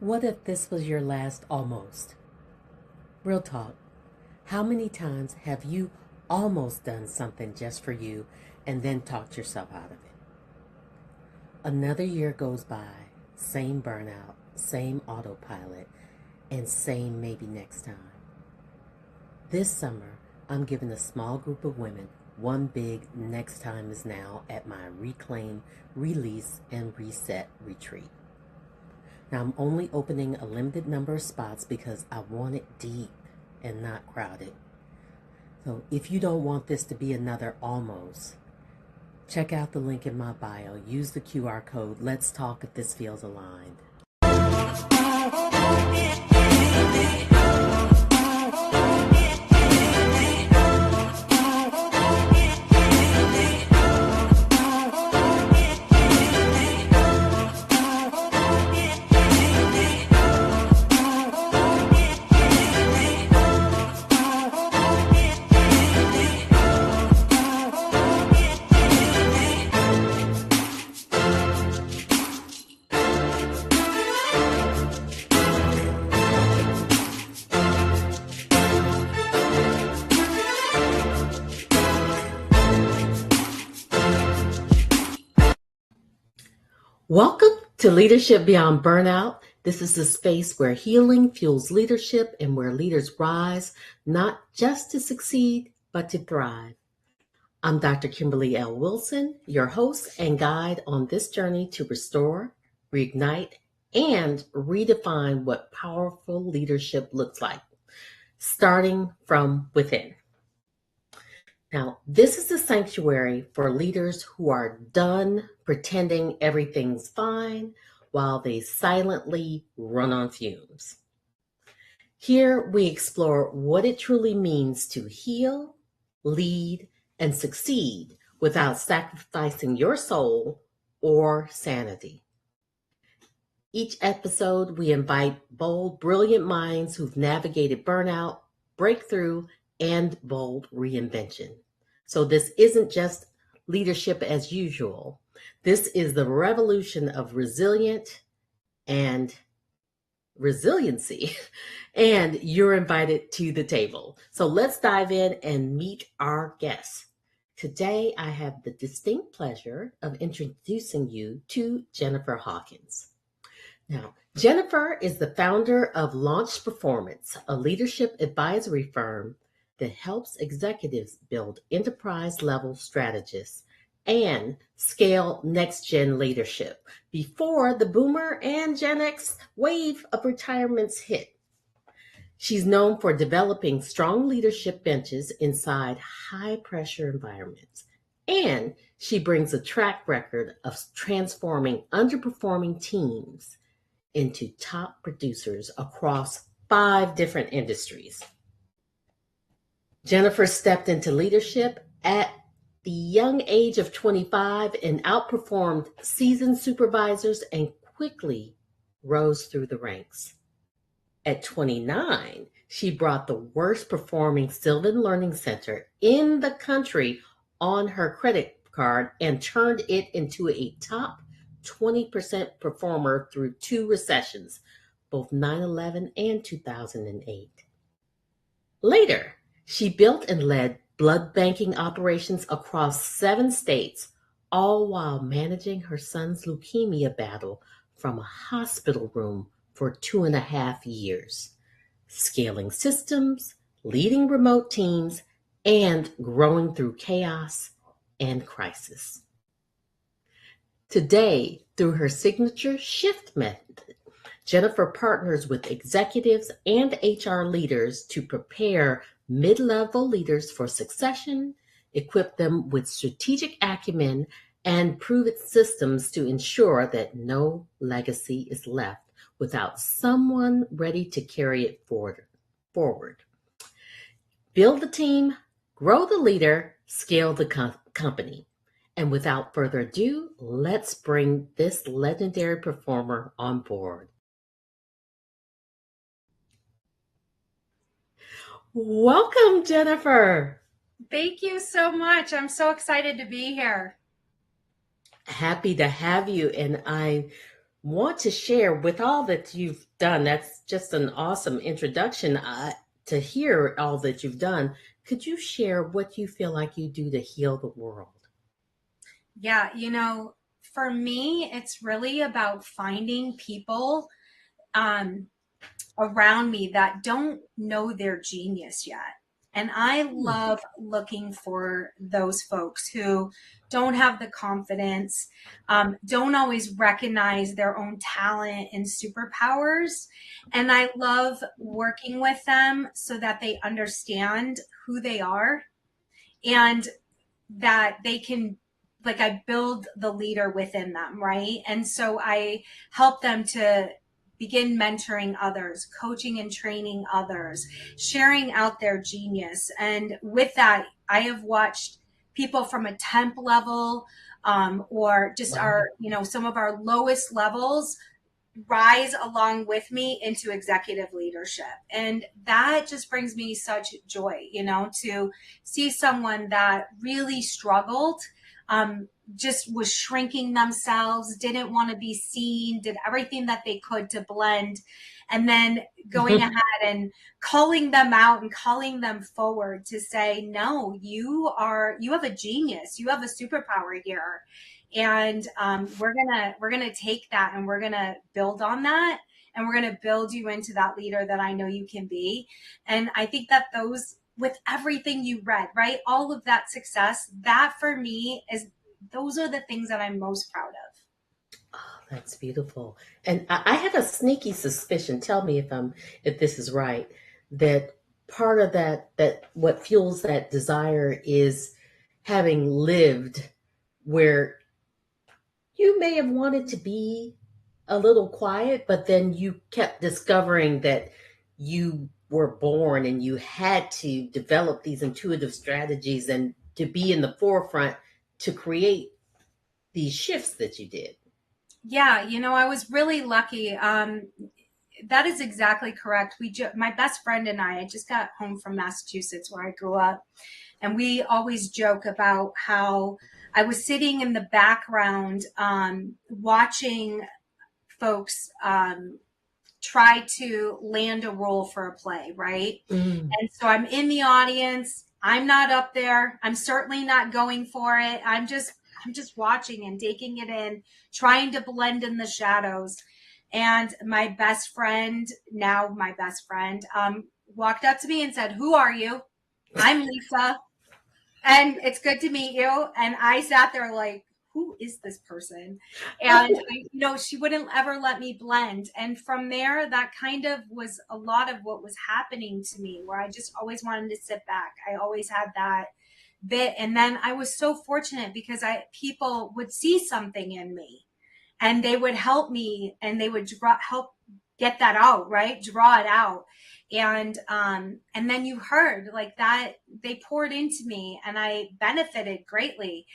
What if this was your last almost? Real talk. How many times have you almost done something just for you and then talked yourself out of it? Another year goes by, same burnout, same autopilot, and same maybe next time. This summer, I'm giving a small group of women one big next time is now at my Reclaim, Release, and Reset retreat. Now, I'm only opening a limited number of spots because I want it deep and not crowded. So if you don't want this to be another almost, check out the link in my bio. Use the QR code. Let's talk if this feels aligned. Welcome to Leadership Beyond Burnout. This is the space where healing fuels leadership and where leaders rise, not just to succeed, but to thrive. I'm Dr. Kimberly L. Wilson, your host and guide on this journey to restore, reignite, and redefine what powerful leadership looks like, starting from within. Now, this is a sanctuary for leaders who are done pretending everything's fine while they silently run on fumes. Here we explore what it truly means to heal, lead, and succeed without sacrificing your soul or sanity. Each episode, we invite bold, brilliant minds who've navigated burnout, breakthrough, and bold reinvention. So this isn't just leadership as usual. This is the revolution of resiliency, and you're invited to the table. So let's dive in and meet our guests. Today, I have the distinct pleasure of introducing you to Jennifer Hawkins. Now, Jennifer is the founder of Launch Performance, a leadership advisory firm that helps executives build enterprise-level strategies and scale next-gen leadership before the boomer and Gen X wave of retirements hit. She's known for developing strong leadership benches inside high-pressure environments, and she brings a track record of transforming underperforming teams into top producers across 5 different industries. Jennifer stepped into leadership at the young age of 25 and outperformed seasoned supervisors and quickly rose through the ranks. At 29, she brought the worst performing Sylvan Learning Center in the country on her credit card and turned it into a top 20% performer through 2 recessions, both 9/11 and 2008. Later, she built and led blood banking operations across 7 states, all while managing her son's leukemia battle from a hospital room for 2.5 years, scaling systems, leading remote teams, and growing through chaos and crisis. Today, through her signature SHIFT method, Jennifer partners with executives and HR leaders to prepare mid-level leaders for succession, equip them with strategic acumen, and proven systems to ensure that no legacy is left without someone ready to carry it forward. Build the team, grow the leader, scale the company. And without further ado, let's bring this legendary performer on board. Welcome, Jennifer. Thank you so much. I'm so excited to be here. Happy to have you. And I want to share with all that you've done. That's just an awesome introduction to hear all that you've done. Could you share what you feel like you do to heal the world? Yeah, for me, it's really about finding people um, around me that don't know their genius yet. And I Hmm. love looking for those folks who don't have the confidence, don't always recognize their own talent and superpowers. And I love working with them so that they understand who they are and that they can, like, I build the leader within them, right? And so I help them to begin mentoring others, coaching and training others, sharing out their genius. And with that, I have watched people from a temp level, or just Wow. our, some of our lowest levels rise along with me into executive leadership. And that just brings me such joy, to see someone that really struggled, just was shrinking themselves, didn't want to be seen, did everything that they could to blend, and then going ahead and calling them out and calling them forward to say, no, you have a genius, you have a superpower here, and we're gonna take that and we're gonna build on that, and we're gonna build you into that leader that I know you can be. And I think that those, with everything you read, right, all of that success, that for me is, those are the things that I'm most proud of. That's beautiful. And I have a sneaky suspicion, tell me if this is right, that part of that what fuels that desire is having lived where you may have wanted to be a little quiet, but then you kept discovering that you were born and you had to develop these intuitive strategies and to be in the forefront to create these shifts that you did. Yeah, I was really lucky. That is exactly correct. My best friend and I just got home from Massachusetts, where I grew up, and we always joke about how I was sitting in the background, watching folks, try to land a role for a play, right? Mm. And so I'm in the audience. I'm not up there. I'm certainly not going for it. I'm just watching and taking it in, trying to blend in the shadows. And my best friend, now my best friend, walked up to me and said, "Who are you?" "I'm Lisa, and it's good to meet you." And I sat there like, who is this person? And she wouldn't ever let me blend. And from there, that kind of was a lot of what was happening to me, where I just always wanted to sit back. I always had that bit. And then I was so fortunate because people would see something in me, and they would help me, and they would help get that out, right, draw it out. And then you heard like that, they poured into me and I benefited greatly.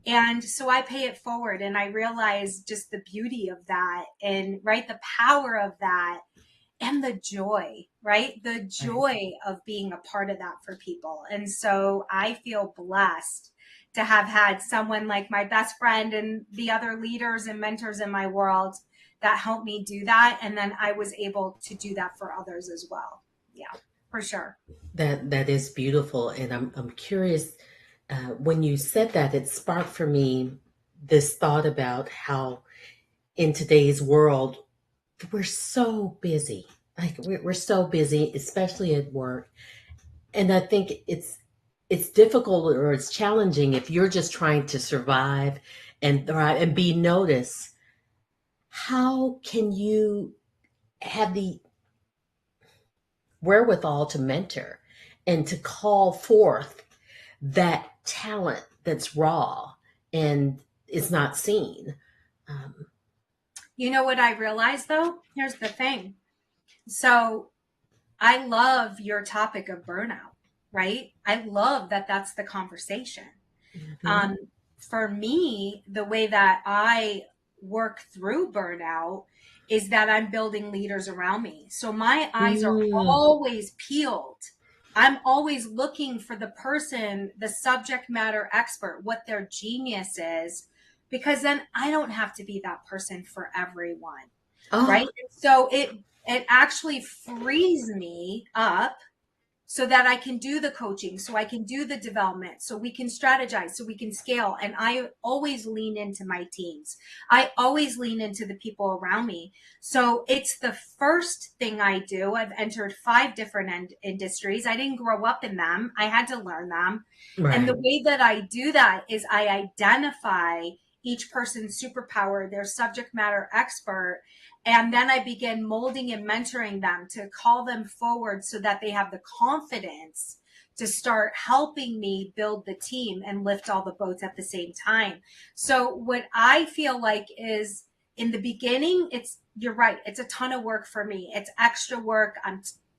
And so I pay it forward, and I realize just the beauty of that, and right, the power of that, and the joy, right? The Right. joy of being a part of that for people. And so I feel blessed to have had someone like my best friend and the other leaders and mentors in my world that helped me do that. And then I was able to do that for others as well. Yeah, for sure. That is beautiful, and I'm curious. When you said that, it sparked for me this thought about how in today's world we're so busy. Like we're so busy, especially at work, and I think it's difficult or it's challenging if you're just trying to survive and thrive and be noticed. How can you have the wherewithal to mentor and to call forth that talent that's raw and is not seen? Um, You know what I realized though? Here's the thing. So I love your topic of burnout, right? I love that that's the conversation. mhm. Um, for me, the way that I work through burnout is that I'm building leaders around me. So my eyes are Mm, always peeled. I'm always looking for the person, the subject matter expert, what their genius is, because then I don't have to be that person for everyone. Right. Oh, So it actually frees me up so that I can do the coaching, so I can do the development, so we can strategize, so we can scale. And I always lean into my teams. I always lean into the people around me. So it's the first thing I do. I've entered 5 different industries. I didn't grow up in them. I had to learn them. And the right. way that I do that is I identify each person's superpower, their subject matter expert, and then I begin molding and mentoring them to call them forward so that they have the confidence to start helping me build the team and lift all the boats at the same time. So what I feel like is in the beginning, you're right. It's a ton of work for me. It's extra work.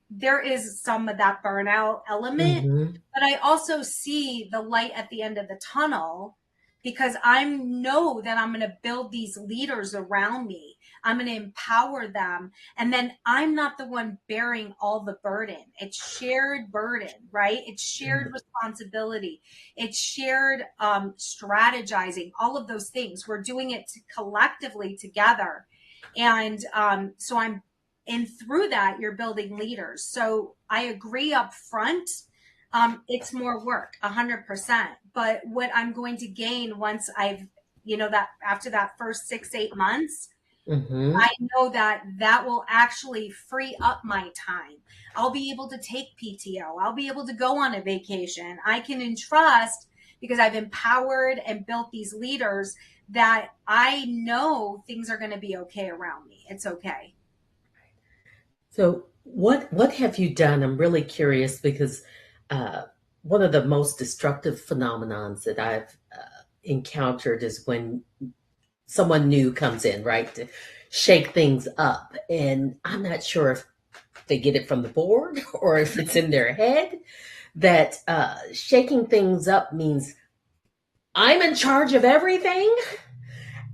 There is some of that burnout element, Mm-hmm. but I also see the light at the end of the tunnel because I know that I'm going to build these leaders around me. I'm going to empower them. And then I'm not the one bearing all the burden. It's shared burden, right? It's shared responsibility. It's shared strategizing, all of those things. We're doing it collectively together. And and through that, you're building leaders. So I agree up front. It's more work, 100%. But what I'm going to gain once that after that first 6, 8 months, Mm-hmm. I know that that will actually free up my time. I'll be able to take PTO. I'll be able to go on a vacation. I can entrust because I've empowered and built these leaders that I know things are going to be okay around me. It's okay. So what have you done? I'm really curious because uh, one of the most destructive phenomenons that I've encountered is when someone new comes in, right, to shake things up, and I'm not sure if they get it from the board or if it's in their head that shaking things up means I'm in charge of everything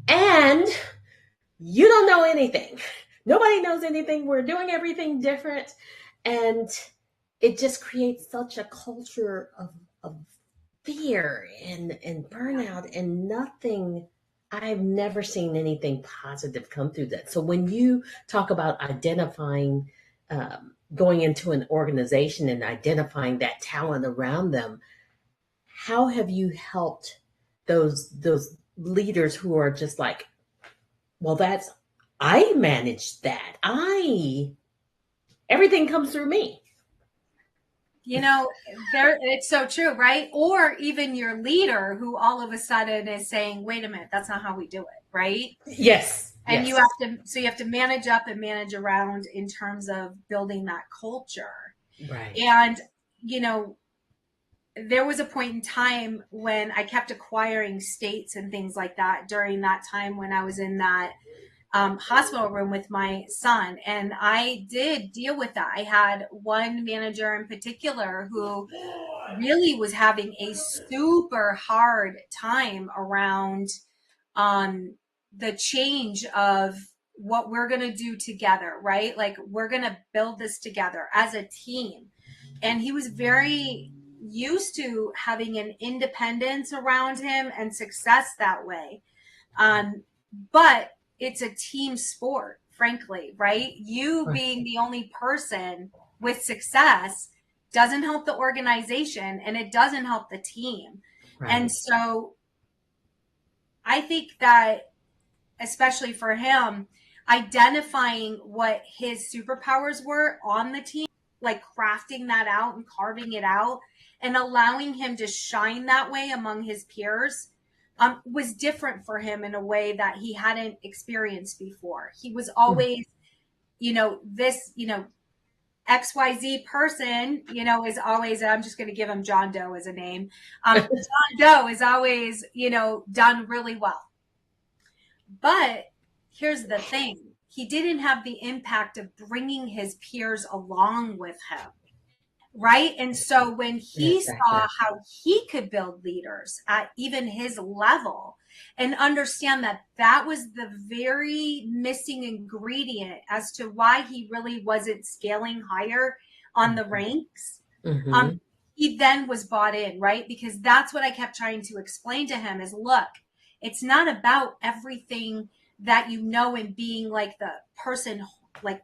and you don't know anything. Nobody knows anything. We're doing everything different. And it just creates such a culture of fear and burnout and nothing. I've never seen anything positive come through that. So when you talk about identifying, going into an organization and identifying that talent around them, how have you helped those leaders who are just like, well, that's I manage that. I everything comes through me. You know, it's so true, right? Or even your leader who all of a sudden is saying, wait a minute, that's not how we do it, right? Yes, And you yes, have to, so you have to manage up and manage around in terms of building that culture. right. And, you know, there was a point in time when I kept acquiring states and things like that during that time when I was in that hospital room with my son. And I did deal with that. I had one manager in particular who really was having a super hard time around um, the change of what we're going to do together, right? Like we're going to build this together as a team. And he was very used to having an independence around him and success that way. But it's a team sport, frankly, right? You Right. being the only person with success doesn't help the organization and it doesn't help the team. And Right. so I think that, especially for him, identifying what his superpowers were on the team, like crafting that out and carving it out and allowing him to shine that way among his peers was different for him in a way that he hadn't experienced before. He was Mm. always, this, XYZ person, is always, I'm just going to give him John Doe as a name. John Doe is always, done really well. But here's the thing. He didn't have the impact of bringing his peers along with him. Right. And so when he saw Exactly. how he could build leaders at even his level and understand that that was the very missing ingredient as to why he really wasn't scaling higher on the ranks, um, Mm-hmm. he then was bought in, right? Because that's what I kept trying to explain to him is look, It's not about everything that you know and being like the person like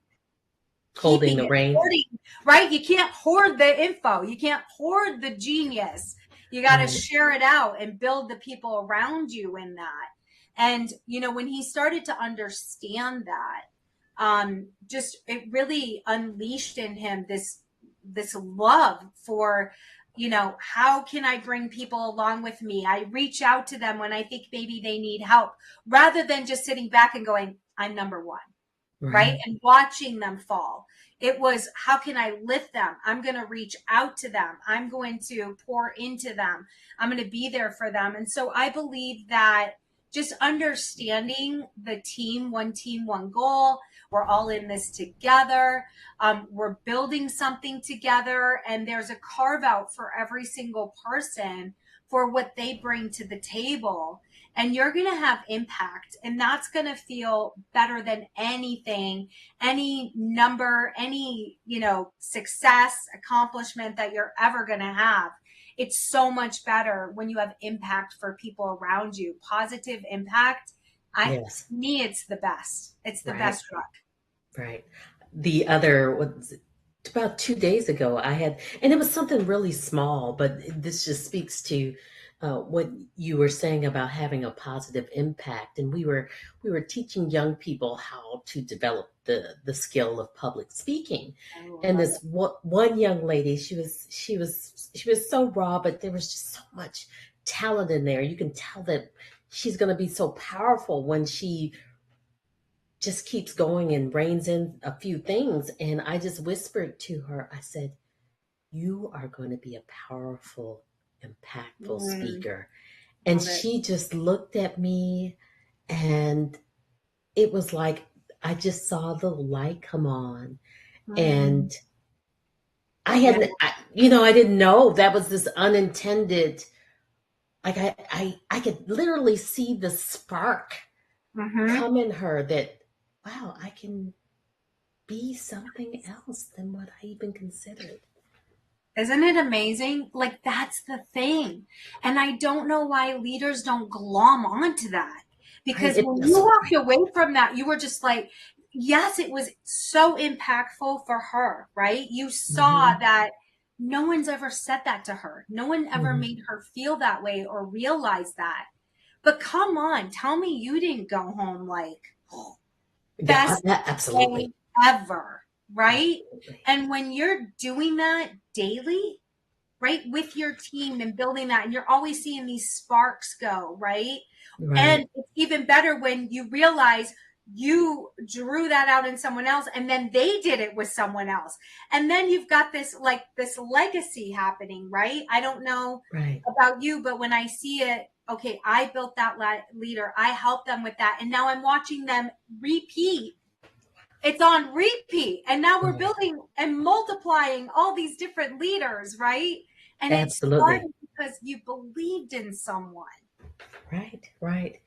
Holding keeping the it, reins. hoarding, right? You can't hoard the info. You can't hoard the genius. You got to Right. share it out and build the people around you in that. And, you know, when he started to understand that, just it really unleashed in him this love for, you know, how can I bring people along with me? I reach out to them when I think maybe they need help rather than just sitting back and going, I'm number one, right? Right. And watching them fall. It was, how can I lift them? I'm going to reach out to them. I'm going to pour into them. I'm going to be there for them. And so I believe that just understanding the team, one goal. We're all in this together. We're building something together, and there's a carve out for every single person for what they bring to the table, and you're going to have impact, and that's going to feel better than anything, any number, any, you know, success, accomplishment that you're ever going to have. It's so much better when you have impact for people around you, positive impact. Yes. Me, it's the best. It's the Right. best drug. Right. The other was about 2 days ago, I had, and it was something really small, but this just speaks to what you were saying about having a positive impact. And we were teaching young people how to develop the skill of public speaking. Oh, I And love this one young lady, she was so raw, but there was just so much talent in there. You can tell that she's going to be so powerful when she just keeps going and reins in a few things. And I just whispered to her, I said, you are going to be a powerful, it. impactful speaker. And Love it. she just looked at me, and it was like I just saw the light come on. Mm, And I yeah. hadn't, I didn't know that was this unintended, like I could literally see the spark Mm-hmm. come in her that, wow, I can be something else than what I even considered. Isn't it amazing? Like, that's the thing. And I don't know why leaders don't glom onto that. Right? Because It when you feels walked away from that, you were just like, yes, it was so impactful for her, right? You saw hmm that no one's ever said that to her. No one ever hmm made her feel that way or realize that. But come on, tell me you didn't go home like, oh, Yeah, best day absolutely. ever, right? Absolutely. And when you're doing that daily, right, with your team and building that, and you're always seeing these sparks go, right? And Right. it's even better when you realize you drew that out in someone else and then they did it with someone else. And then you've got this like this legacy happening, right? I don't know Right. about you, but when I see it, okay, I built that leader, I helped them with that, and now I'm watching them repeat. It's on repeat, and now we're Right. building and multiplying all these different leaders, right? And it Absolutely. started because you believed in someone. Right. Right.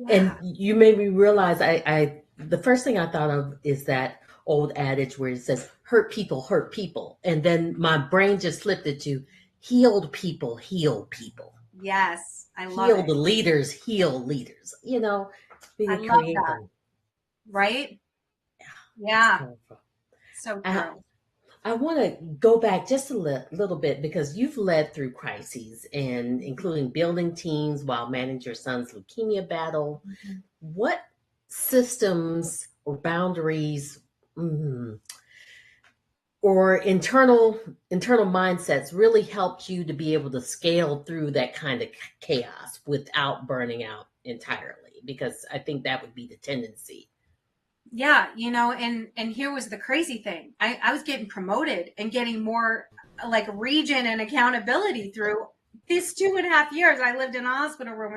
And Yeah. you made me realize the first thing I thought of is that old adage where it says hurt people. And then my brain just flipped it to healed people, heal people. Yes, I love Heal it. the leaders, heal leaders. I Really love create that, them. right? It's Yeah, powerful. so I, true. I want to go back just a little bit because you've led through crises and including building teams while managing your son's leukemia battle. Mhm. What systems or boundaries or internal mindsets really helped you to be able to scale through that kind of chaos without burning out entirely? Because I think that would be the tendency. Yeah, and here was the crazy thing. I was getting promoted and getting more like region and accountability through these 2.5 years. I lived in a hospital room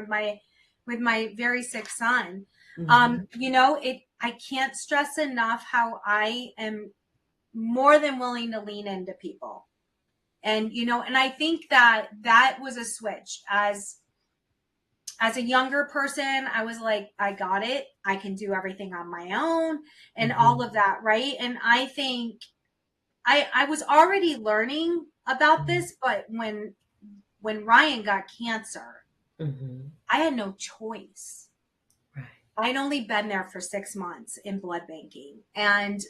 with my very sick son. hmm It I can't stress enough how I am more than willing to lean into people. And I think that that was a switch as a younger person. I was like, I got it. I can do everything on my own and all hmm of that, right? And I think I was already learning about this, but when Ryan got cancer, hmm I had no choice. Right. I'd only been there for 6 months in blood banking. And,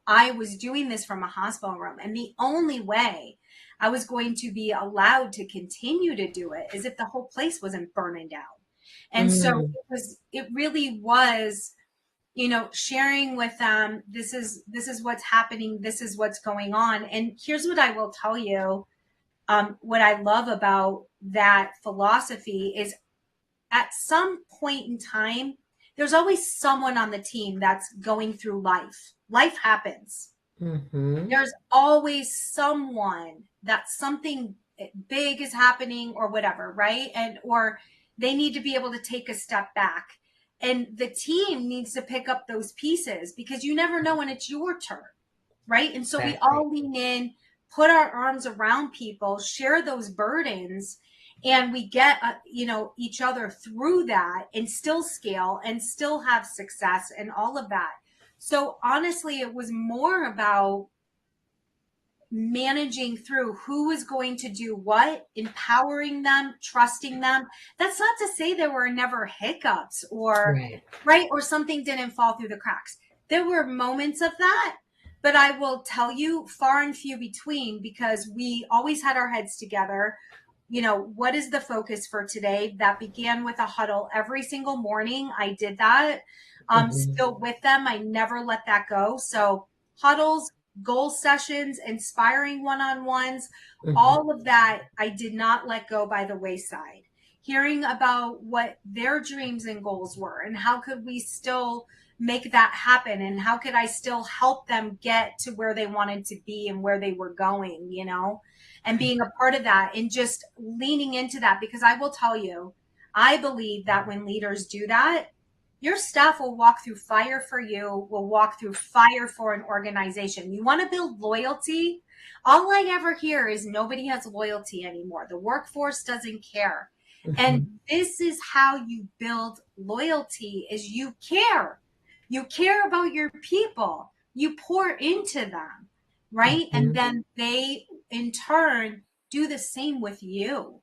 I was doing this from a hospital room. And the only way I was going to be allowed to continue to do it is if the whole place wasn't burning down. And so Mm, it really was, sharing with them, this is what's happening. This is what's going on. And here's what I will tell you. What I love about that philosophy is at some point in time, there's always someone on the team that's going through life. Life happens. mm-hmm. There's always someone that something big is happening or whatever, right? Or they need to be able to take a step back. And the team needs to pick up those pieces because you never know when it's your turn, right? And so we Exactly. all lean in, put our arms around people, share those burdens, and we get each other through that and still scale and still have success and all of that. So honestly, it was more about managing through who is going to do what, empowering them, trusting them. That's not to say there were never hiccups or Right. right or something didn't fall through the cracks. There were moments of that, but I will tell you, far and few between, because we always had our heads together. What is the focus for today? That began with a huddle every single morning. I did that. Mm-hmm. Still with them. I never let that go. So huddles, goal sessions, inspiring one-on-ones, Mm-hmm. all of that I did not let go by the wayside. Hearing about what their dreams and goals were and how could we still make that happen and how could I still help them get to where they wanted to be and where they were going, and being a part of that and just leaning into that. Because I will tell you, I believe that when leaders do that, your staff will walk through fire for you, will walk through fire for an organization. You want to build loyalty? All I ever hear is nobody has loyalty anymore. The workforce doesn't care. Mm-hmm. And this is how you build loyalty is you care. You care about your people. You pour into them, right? And Mm-hmm. then they in turn do the same with you.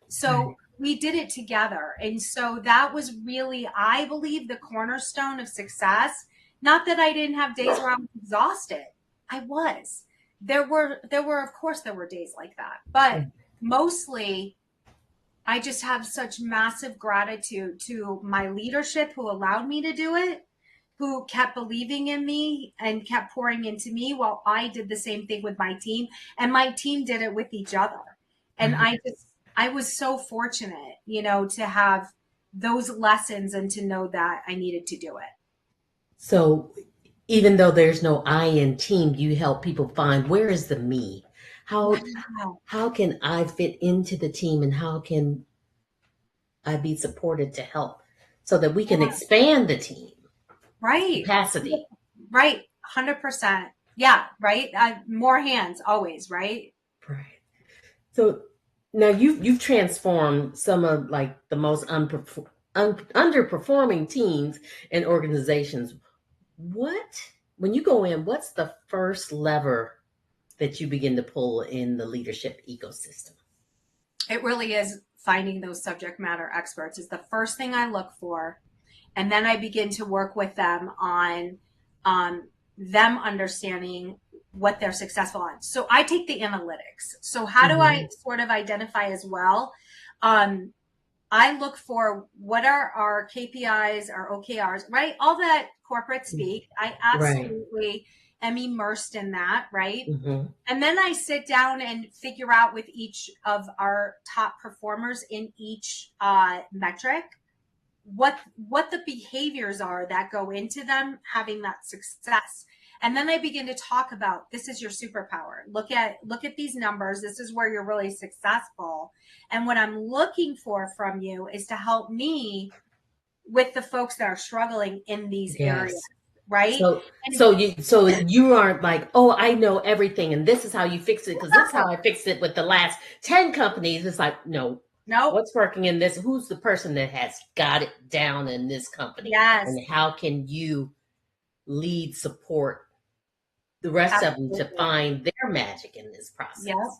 So Right. we did it together. And so that was really, I believe, the cornerstone of success. Not that I didn't have days where I was exhausted. I was. Of course, there were days like that. But mostly, I just have such massive gratitude to my leadership who allowed me to do it, who kept believing in me and kept pouring into me while I did the same thing with my team. And my team did it with each other. And Right. I was so fortunate, to have those lessons and to know that I needed to do it. So even though there's no I in team, you help people find where is the me? How Wow. how can I fit into the team and how can I be supported to help so that we can Yeah. expand the team Right. capacity? Right. 100%. Yeah. Right. More hands always. Right. Right. So now you've transformed some of like the most underperforming teams and organizations. What when you go in, what's the first lever that you begin to pull in the leadership ecosystem? It really is finding those subject matter experts is the first thing I look for. And then I begin to work with them on them understanding what they're successful on. So I take the analytics. So how do I Mm-hmm. sort of identify as well? Um, I look for what are our KPIs, our OKRs, right? All that corporate speak. I Right. absolutely am immersed in that, right? Mm-hmm. And then I sit down and figure out with each of our top performers in each metric what the behaviors are that go into them having that success. And then I begin to talk about this is your superpower. Look at these numbers. This is where you're really successful. And what I'm looking for from you is to help me with the folks that are struggling in these areas, Yes. right? So And so you aren't like, oh, I know everything and this is how you fix it because this is how no, I fixed it with the last 10 companies. It's like, no, nope. what's working in this? Who's the person that has got it down in this company? Yes, And how can you lead, support the rest of them to absolutely. find their magic in this Yep. process?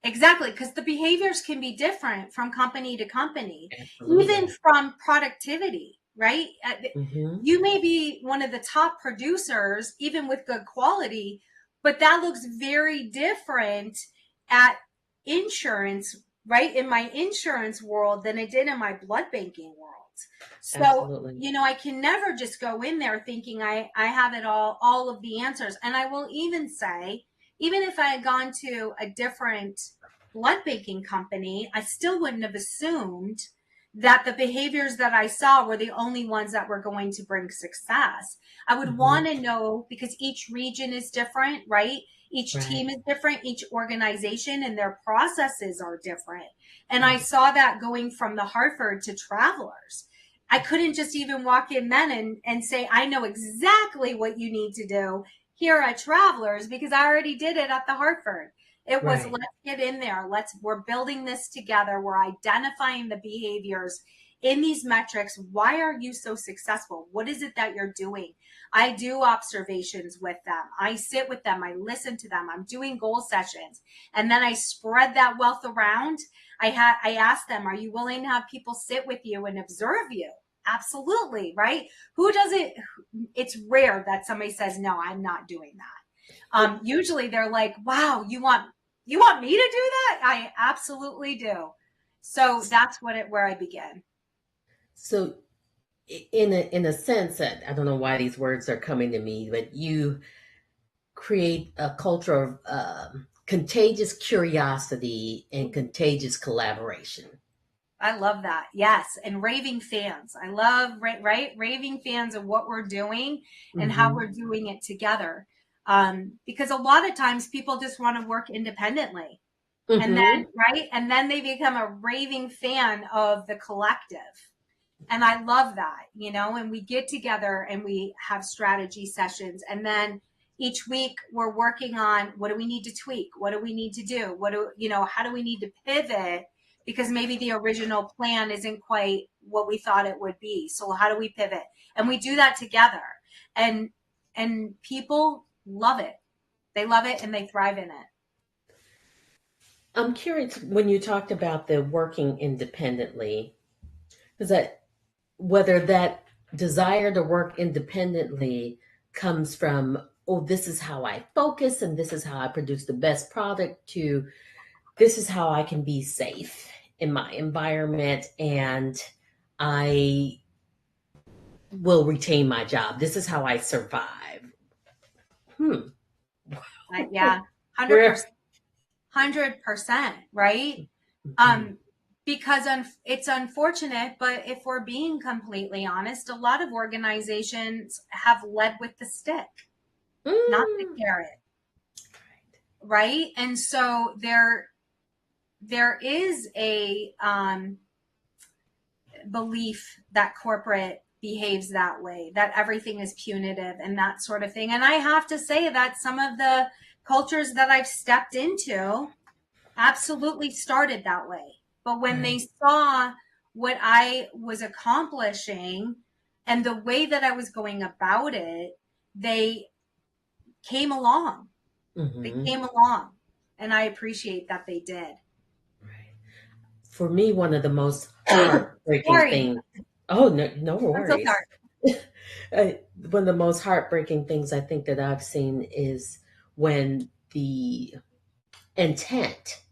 Exactly, because the behaviors can be different from company to company, even Absolutely. from productivity, right? Mm-hmm. You may be one of the top producers, even with good quality, but that looks very different at insurance, right? In my insurance world than it did in my blood banking world. So, Absolutely. I can never just go in there thinking I have it all of the answers. And I will even say, even if I had gone to a different blood banking company, I still wouldn't have assumed that the behaviors that I saw were the only ones that were going to bring success. I would Mm-hmm. want to know, because each region is different, right? Each Right. team is different, each organization and their processes are different. And I saw that going from the Hartford to Travelers. I couldn't just even walk in then and say, I know exactly what you need to do here at Travelers, because I already did it at the Hartford. It was, Right. let's get in there. We're building this together. We're identifying the behaviors in these metrics. Why are you so successful? What is it that you're doing? I do observations with them. I sit with them. I listen to them. I'm doing goal sessions. And then I spread that wealth around. I ask them, are you willing to have people sit with you and observe you? Absolutely, right? Who doesn't? It's rare that somebody says, no, I'm not doing that. Usually they're like, wow, you want me to do that? I absolutely do. So that's where I begin. So, in a sense, that I don't know why these words are coming to me, but you create a culture of contagious curiosity and contagious collaboration. I love that. Yes. And raving fans. I love, right? Raving fans of what we're doing and how Mm-hmm. we're doing it together. Because a lot of times people just want to work independently. And then, Mm-hmm. right? And then they become a raving fan of the collective. And I love that, and we get together and we have strategy sessions. And then each week we're working on, what do we need to tweak? What do we need to do? How do we need to pivot? Because maybe the original plan isn't quite what we thought it would be. So how do we pivot? And we do that together. And, and people love it. They love it and they thrive in it. I'm curious when you talked about the working independently, is that whether that desire to work independently comes from, oh, this is how I focus and this is how I produce the best product, to this is how I can be safe in my environment and I will retain my job. This is how I survive. Hmm. Yeah, Where? 100%, right? Mhm. Um, because it's unfortunate, but if we're being completely honest, a lot of organizations have led with the stick, not the Mm. carrot, right? And so there is a belief that corporate behaves that way, that everything is punitive and that sort of thing. And I have to say that some of the cultures that I've stepped into absolutely started that way. But when they Right. saw what I was accomplishing and the way that I was going about it, they came along. They Hmm. came along. And I appreciate that they did. Right. For me, one of the most heartbreaking Sorry. things. Oh, no, no I'm so worries. sorry. Uh, One of the most heartbreaking things I think that I've seen is when the intent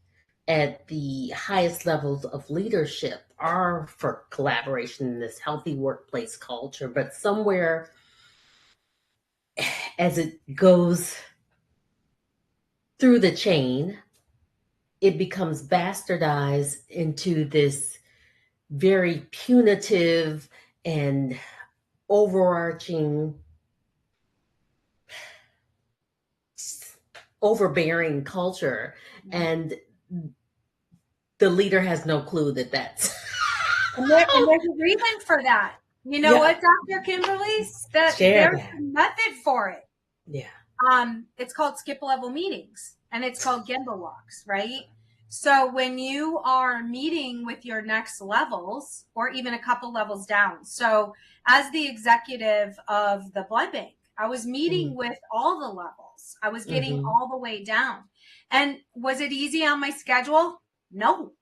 at the highest levels of leadership are for collaboration in this healthy workplace culture, but somewhere as it goes through the chain, it becomes bastardized into this very punitive and overarching, overbearing culture. And the leader has no clue that that's. And there's a reason for that. You know Yeah, what, Dr. Kimberly? That share there's that. a method for it. Yeah. It's called skip level meetings and it's called Gemba walks, right? So when you are meeting with your next levels or even a couple levels down, so as the executive of the blood bank, I was meeting with all the levels. I was getting Mm-hmm. all the way down. And was it easy on my schedule? No,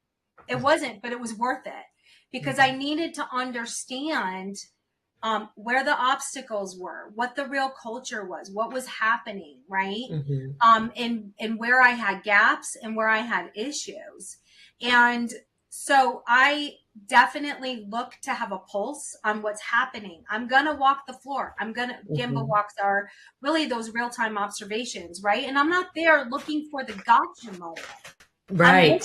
it wasn't, but it was worth it because I needed to understand where the obstacles were, what the real culture was, what was happening, right? Mm-hmm. And where I had gaps and where I had issues. And so I definitely look to have a pulse on what's happening. I'm going to walk the floor. Gemba Mm-hmm. walks are really those real-time observations, right? And I'm not there looking for the gotcha moment. Right.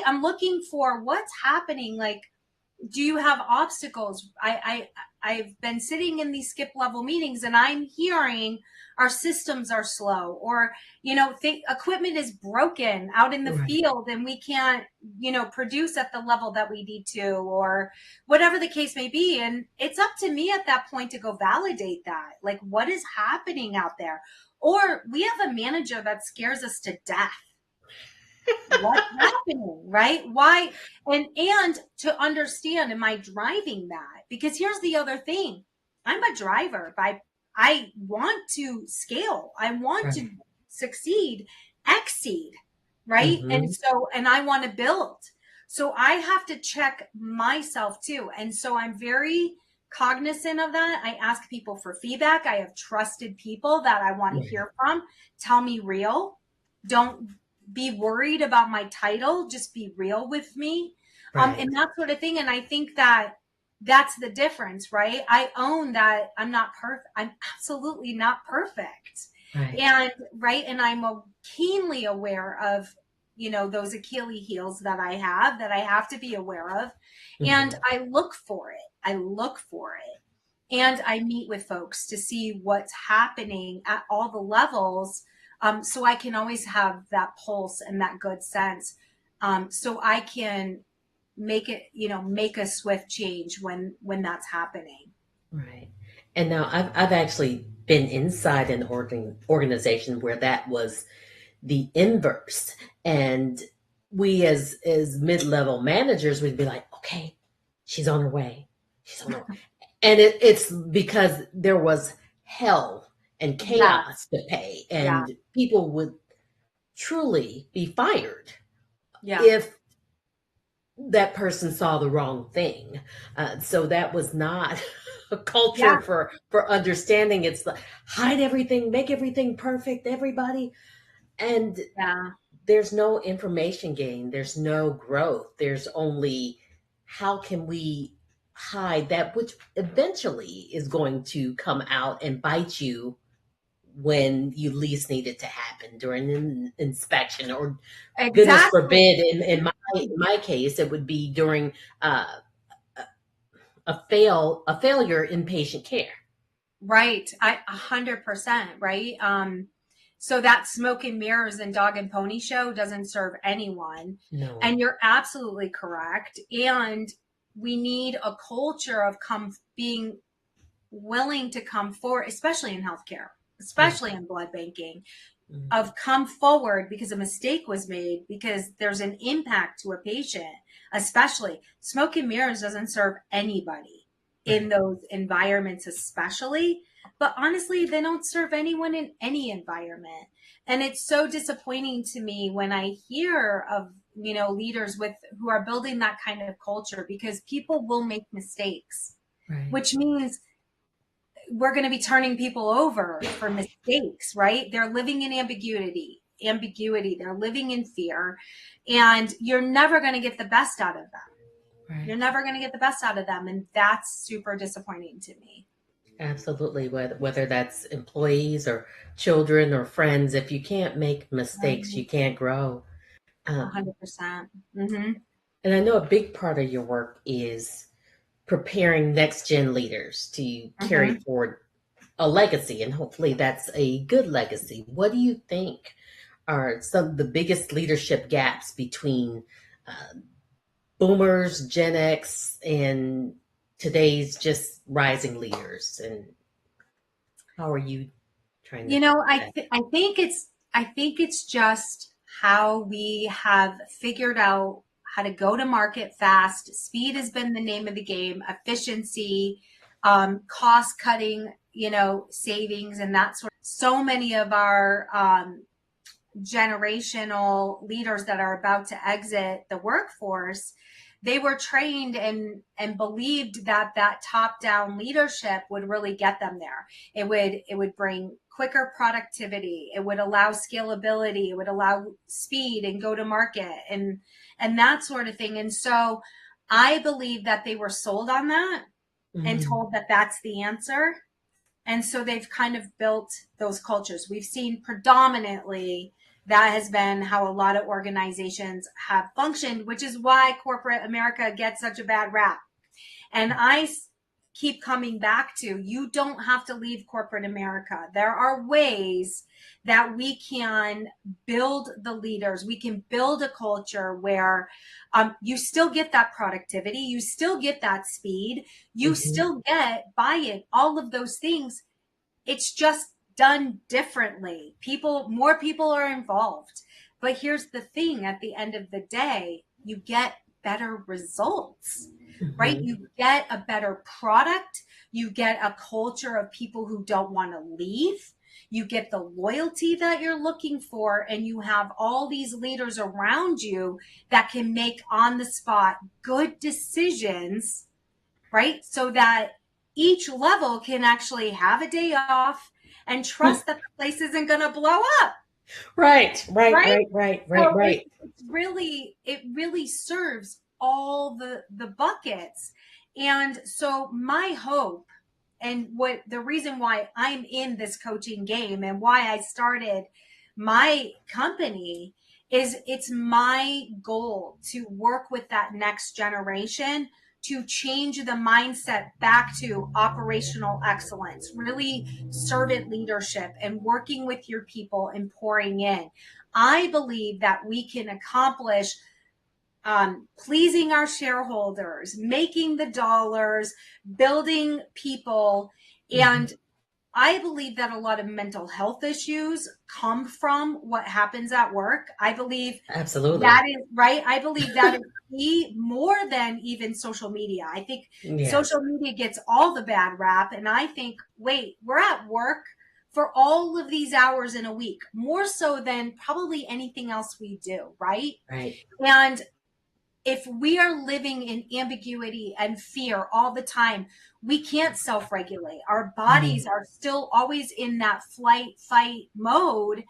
I'm looking for what's happening. Like, do you have obstacles? I've been sitting in these skip level meetings and I'm hearing our systems are slow, or equipment is broken out in the Right. field and we can't produce at the level that we need to, or whatever the case may be. And it's up to me at that point to go validate that, like, what is happening out there. Or we have a manager that scares us to death. What's happening, right? Why? And to understand, am I driving that? Because here's the other thing. I'm a driver. I want to scale. I want Right. to succeed, exceed, right? Mm-hmm. And I want to build. So I have to check myself too. And so I'm very cognizant of that. I ask people for feedback. I have trusted people that I want to Right. hear from. Tell me real. Don't be worried about my title. Just be real with me. Right. And that sort of thing. And I think that that's the difference, right? I own that I'm not perfect. I'm absolutely not perfect. Right. And right. And I'm keenly aware of, those Achilles heels that I have to be aware of. And Mm-hmm. I look for it. And I meet with folks to see what's happening at all the levels. So I can always have that pulse and that good sense. So I can make a swift change when that's happening. Right. And now I've actually been inside an organization where that was the inverse. And we as mid-level managers would be like, okay, she's on her way. She's on her way. And it's because there was hell and chaos Yes. to pay. Yeah. And people would truly be fired Yeah. if that person saw the wrong thing. So that was not a Yeah. culture for understanding. It's like hide everything, make everything perfect, everybody. And Yeah. there's no information gain, there's no growth, there's only how can we hide that which eventually is going to come out and bite you when you least need it to happen during an inspection, or goodness Exactly. forbid, in my case it would be during uh, a failure in patient care. Right. 100%. Right. So that smoke and mirrors and dog and pony show doesn't serve anyone. No. And you're absolutely correct. And we need a culture of being willing to come forward, especially in healthcare, especially Mhm. in blood banking, Mhm. of come forward because a mistake was made, because there's an impact to a patient. Especially smoke and mirrors doesn't serve anybody in Right. those environments, especially, but honestly they don't serve anyone in any environment. And it's so disappointing to me when I hear of leaders with who are building that kind of culture, because people will make mistakes, Right. which means we're going to be turning people over for mistakes, right? They're living in ambiguity. They're living in fear, and you're never going to get the best out of them. You're Right. never going to get the best out of them. And that's super disappointing to me. Absolutely. Whether that's employees or children or friends, if you can't make mistakes, you can't grow. Um, 100%. Mm-hmm. and I know a big part of your work is preparing next gen leaders to carry Mm-hmm. forward a legacy, and hopefully that's a good legacy. What do you think are some of the biggest leadership gaps between uh, boomers, Gen X, and today's just rising leaders? And how are you trying to fix that? I think it's just how we have figured out how to go to market fast. Speed has been the name of the game, efficiency, cost cutting, savings and that sort of. So many of our generational leaders that are about to exit the workforce, they were trained and believed that top-down leadership would really get them there. It would bring quicker productivity. It would allow scalability. It would allow speed and go to market and that sort of thing. And so I believe that they were sold on that and told that that's the answer. And so they've kind of built those cultures. We've seen predominantly that has been how a lot of organizations have functioned, which is why corporate America gets such a bad rap. And I keep coming back to, you don't have to leave corporate America. There are ways that we can build the leaders. We can build a culture where you still get that productivity, you still get that speed, you still get buy-in, all of those things. It's just done differently. More people are involved. But here's the thing, at the end of the day, you get better results, right? You get a better product. You get a culture of people who don't want to leave. You get the loyalty that you're looking for, and you have all these leaders around you that can make on the spot good decisions, right? So that each level can actually have a day off and trust that the place isn't going to blow up. Right. So it really serves all the buckets. And so my hope, and what the reason why I'm in this coaching game and why I started my company is, it's my goal to work with that next generation to change the mindset back to operational excellence, really servant leadership and working with your people and pouring in. I believe that we can accomplish pleasing our shareholders, making the dollars, building people. And I believe that a lot of mental health issues come from what happens at work. I believe absolutely that is right. I believe that is more than even social media. I think social media gets all the bad rap. And I think, wait, we're at work for all of these hours in a week, more so than probably anything else we do. Right. And if we are living in ambiguity and fear all the time, we can't self-regulate. Our bodies are still always in that flight, fight mode.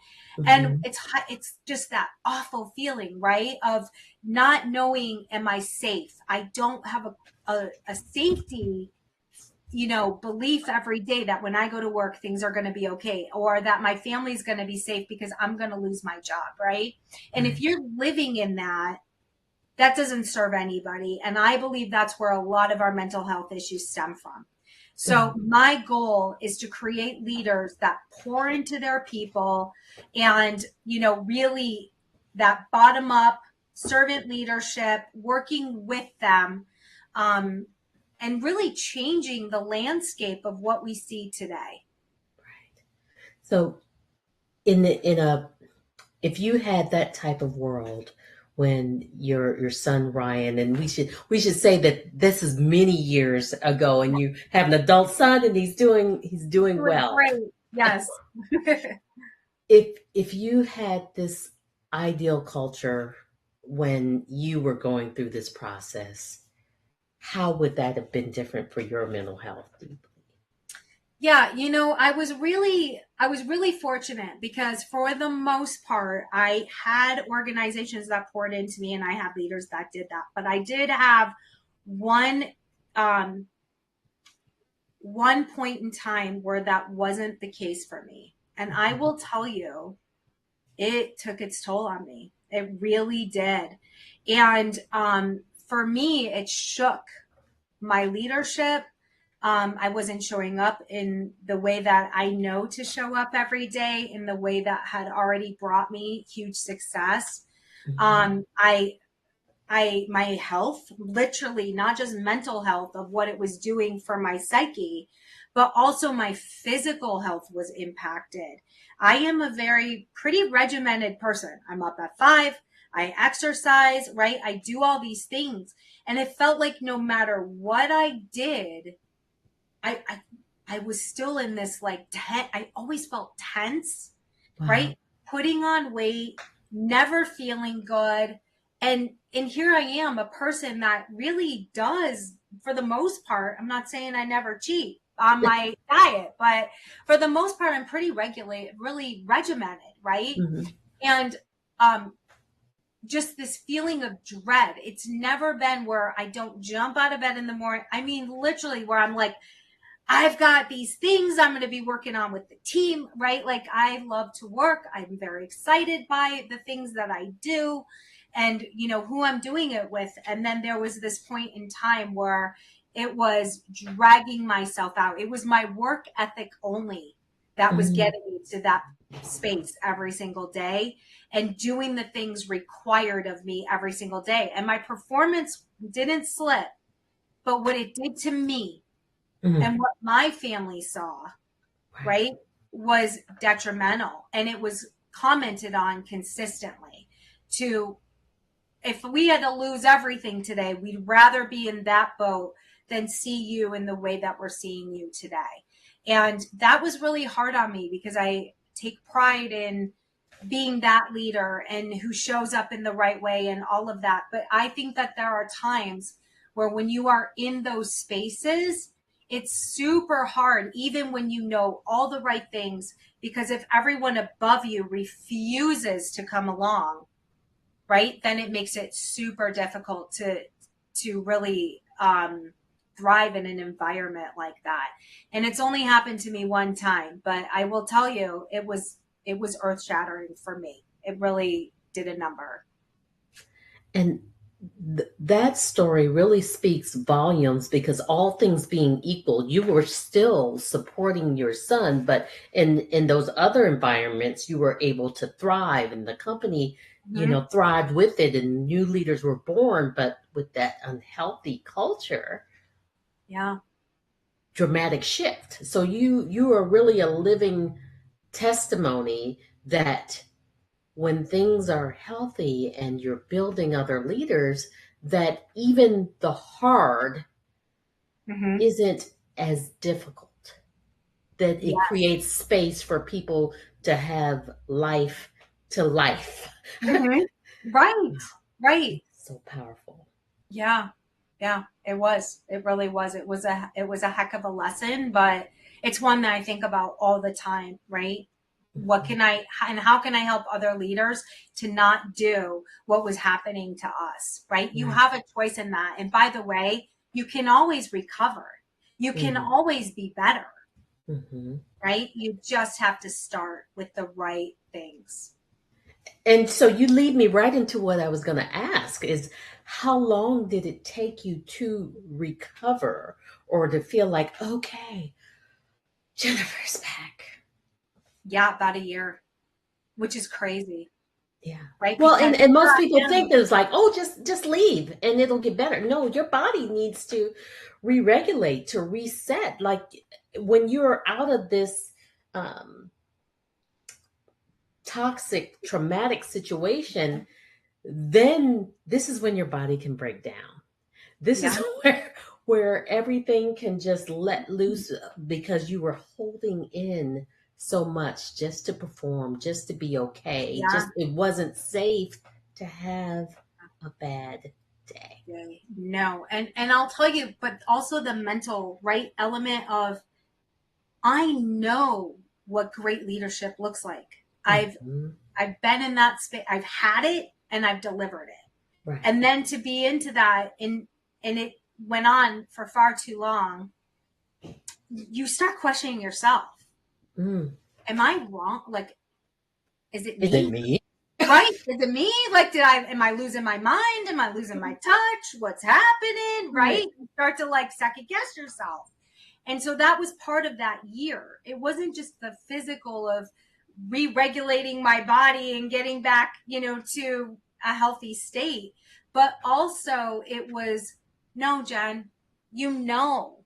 And it's just that awful feeling, right? Of not knowing, am I safe? I don't have a safety, belief every day that when I go to work, things are going to be okay, or that my family's going to be safe because I'm going to lose my job, right? And if you're living in that doesn't serve anybody. And I believe that's where a lot of our mental health issues stem from. So my goal is to create leaders that pour into their people and, really that bottom up servant leadership, working with them, and really changing the landscape of what we see today. Right. So if you had that type of world, when your son Ryan, and we should say that this is many years ago, and you have an adult son and he's doing well. Great. Yes. If you had this ideal culture when you were going through this process, how would that have been different for your mental health? Yeah, I was really fortunate because for the most part, I had organizations that poured into me and I had leaders that did that. But I did have one point in time where that wasn't the case for me. And I will tell you, it took its toll on me. It really did. And for me, it shook my leadership. I wasn't showing up in the way that I know to show up every day, in the way that had already brought me huge success. My health, literally, not just mental health of what it was doing for my psyche, but also my physical health was impacted. I am a pretty regimented person. I'm up at 5. I exercise, right? I do all these things. And it felt like no matter what I did, I was still in this like, I always felt tense, Wow. right? Putting on weight, never feeling good. And here I am, a person that really does, for the most part, I'm not saying I never cheat on my diet, but for the most part, I'm pretty regulated, really regimented, right? Hmm. And um, just this feeling of dread. It's never been where I don't jump out of bed in the morning. I mean, literally, where I'm like, I've got these things I'm going to be working on with the team, right? Like, I love to work. I'm very excited by the things that I do and, you know, who I'm doing it with. And then there was this point in time where it was dragging myself out. It was my work ethic only that was Hmm. getting me to that space every single day and doing the things required of me every single day. And my performance didn't slip, but what it did to me Hmm. and what my family saw, Right. right, was detrimental. And it was commented on consistently to, if we had to lose everything today, we'd rather be in that boat than see you in the way that we're seeing you today. And that was really hard on me because I take pride in being that leader and who shows up in the right way and all of that. But I think that there are times where when you are in those spaces, it's super hard, even when you know all the right things, because if everyone above you refuses to come along, right, then it makes it super difficult to really thrive in an environment like that. And it's only happened to me one time, but I will tell you, it was earth shattering for me. It really did a number. And that story really speaks volumes because all things being equal, you were still supporting your son, but in those other environments, you were able to thrive, and the company, Mm-hmm. thrived with it, and new leaders were born. But with that unhealthy culture, Yeah. dramatic shift. So you are really a living testimony that when things are healthy and you're building other leaders, that even the hard Mm-hmm. isn't as difficult, that it Yeah. creates space for people to have life to life. Mm-hmm. Right. Right. It's so powerful. Yeah. Yeah, it was. It really was. It was a heck of a lesson, but it's one that I think about all the time, right? What Mhm. can I and how can I help other leaders to not do what was happening to us, right? You Right. have a choice in that. And by the way, you can always recover. You can Mhm. always be better, Mhm. right? You just have to start with the right things. And so you lead me right into what I was going to ask is how long did it take you to recover or to feel like, okay, Jennifer's back? Yeah, about a year, which is crazy, Yeah. right? Well, Because and most here people I think am. that it's like, oh, just leave and it'll get better. No, your body needs to re-regulate, to reset. Like when you're out of this um, toxic, traumatic situation, then this is when your body can break down. This is Yeah, where everything can just let loose because you were holding in so much just to perform, just to be okay. yeah. Just it wasn't safe to have a bad day. No. And I'll tell you, but also the mental right element of I know what great leadership looks like. Hmm. I've been in that space. I've had it and I've delivered it. Right. And then to be into that and it went on for far too long, you start questioning yourself. Mm. Am I wrong? Like, is it Is it me? me? Right? Is it me? Like, am I losing my mind? Am I losing my touch? What's happening? Right. Right? You start to like second guess yourself. And so that was part of that year. It wasn't just the physical of re-regulating my body and getting back, to a healthy state, but also it was, no, Jen, you know,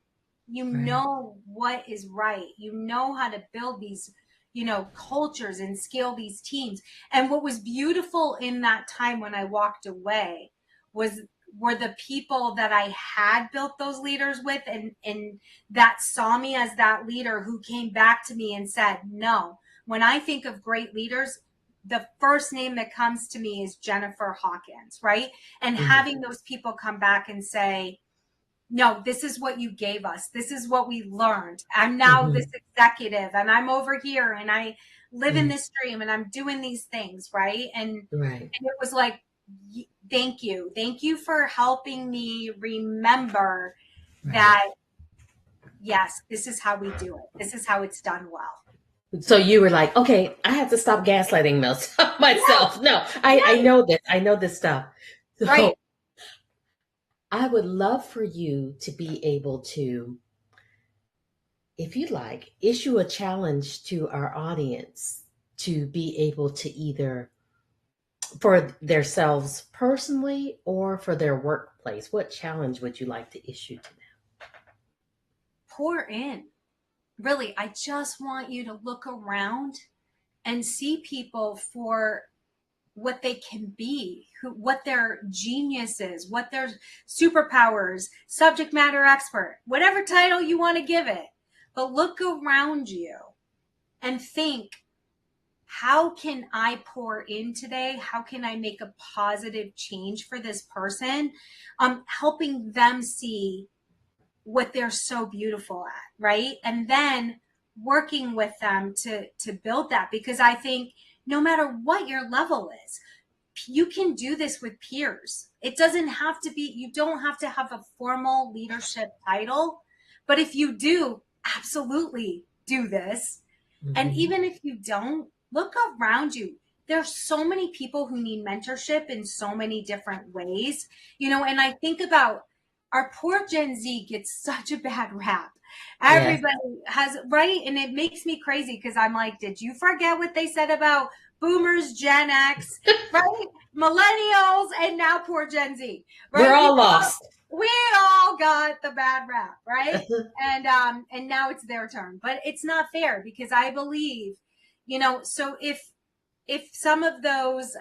you Right. know what is right. You know how to build these, cultures and scale these teams. And what was beautiful in that time when I walked away was were the people that I had built those leaders with, and that saw me as that leader, who came back to me and said, no, when I think of great leaders, the first name that comes to me is Jennifer Hawkins, right? And having those people come back and say, no, this is what you gave us. This is what we learned. I'm now this executive, and I'm over here, and I live in this dream, and I'm doing these things, right? And it was like, thank you. Thank you for helping me remember that, yes, this is how we do it. This is how it's done well. So you were like, okay, I have to stop gaslighting myself. No, I know this. I know this stuff. So I would love for you to be able to, if you'd like, issue a challenge to our audience to be able to either for themselves personally or for their workplace. What challenge would you like to issue to them? Pour in. Really, I just want you to look around and see people for what they can be, what their genius is, what their superpowers, subject matter expert, whatever title you want to give it. But look around you and think, how can I pour in today? How can I make a positive change for this person? Helping them see what they're so beautiful at, right? And then working with them to build that, because I think no matter what your level is, you can do this with peers. It doesn't have to be, you don't have to have a formal leadership title, but if you do, absolutely do this. And even if you don't, look around you. There's so many people who need mentorship in so many different ways, and I think about our poor Gen Z gets such a bad rap. Everybody has, right? And it makes me crazy, because I'm like, did you forget what they said about boomers, Gen X, right? Millennials, and now poor Gen Z, right? We're all lost. We all got the bad rap, right? And now it's their turn. But it's not fair, because I believe, so if some of those,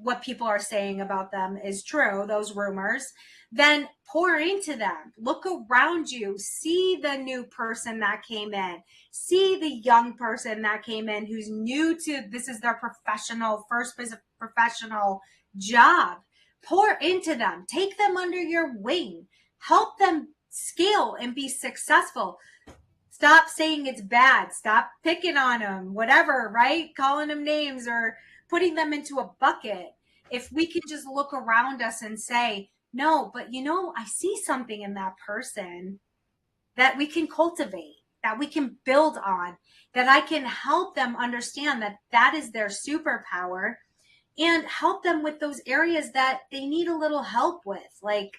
what people are saying about them is true, those rumors, then pour into them. Look around you. See the new person that came in. See the young person that came in who's new to, this is their first professional job. Pour into them. Take them under your wing. Help them scale and be successful. Stop saying it's bad. Stop picking on them, whatever, right? Calling them names or putting them into a bucket. If we can just look around us and say, no, but I see something in that person that we can cultivate, that we can build on, that I can help them understand that that is their superpower, and help them with those areas that they need a little help with. Like,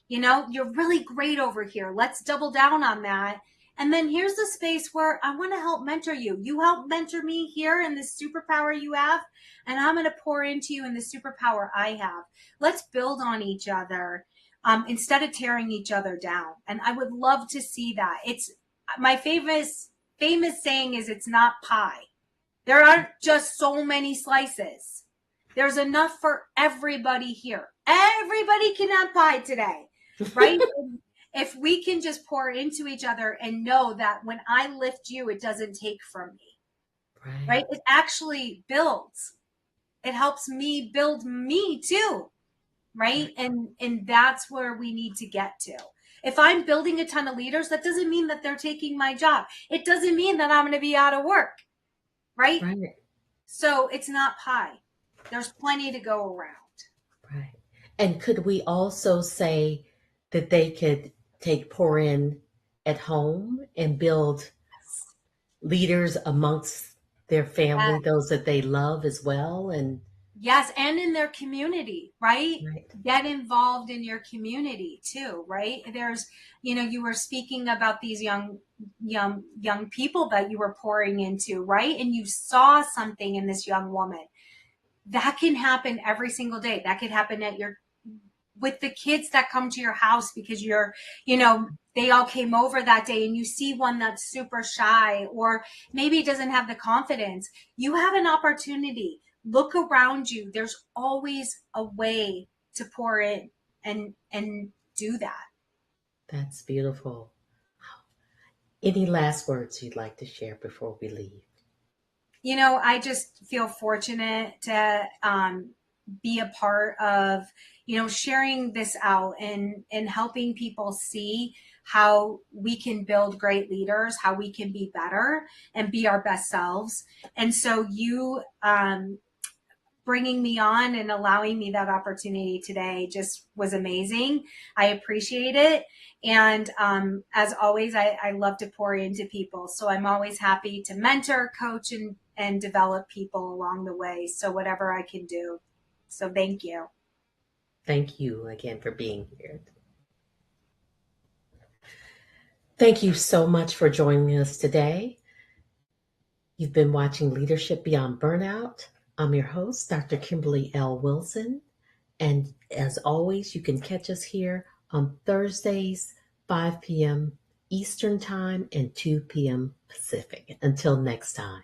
you're really great over here. Let's double down on that. And then here's the space where I want to help mentor you. You help mentor me here in this superpower you have, and I'm going to pour into you in the superpower I have. Let's build on each other instead of tearing each other down. And I would love to see that. It's my famous saying is, it's not pie. There aren't just so many slices. There's enough for everybody here. Everybody can have pie today, right? If we can just pour into each other and know that when I lift you, it doesn't take from me, right? It actually builds. It helps me build me too, right? And that's where we need to get to. If I'm building a ton of leaders, that doesn't mean that they're taking my job. It doesn't mean that I'm going to be out of work, right? So it's not pie. There's plenty to go around. Right. And could we also say that they could pour in at home and build leaders amongst their family, those that they love as well? And yes, and in their community, right? Get involved in your community too, right? There's, you were speaking about these young people that you were pouring into, right? And you saw something in this young woman. That can happen every single day. That could happen with the kids that come to your house because they all came over that day, and you see one that's super shy or maybe doesn't have the confidence. You have an opportunity. look around you. There's always a way to pour in and do that. That's beautiful. Any last words you'd like to share before we leave? I just feel fortunate to be a part of, sharing this out and helping people see how we can build great leaders, how we can be better and be our best selves. And so you bringing me on and allowing me that opportunity today just was amazing. I appreciate it. And as always, I love to pour into people. So I'm always happy to mentor, coach, and develop people along the way. So whatever I can do. So thank you. Thank you again for being here. Thank you so much for joining us today. You've been watching Leadership Beyond Burnout. I'm your host, Dr. Kimberly L. Wilson. And as always, you can catch us here on Thursdays, 5 p.m. Eastern Time and 2 p.m. Pacific. Until next time.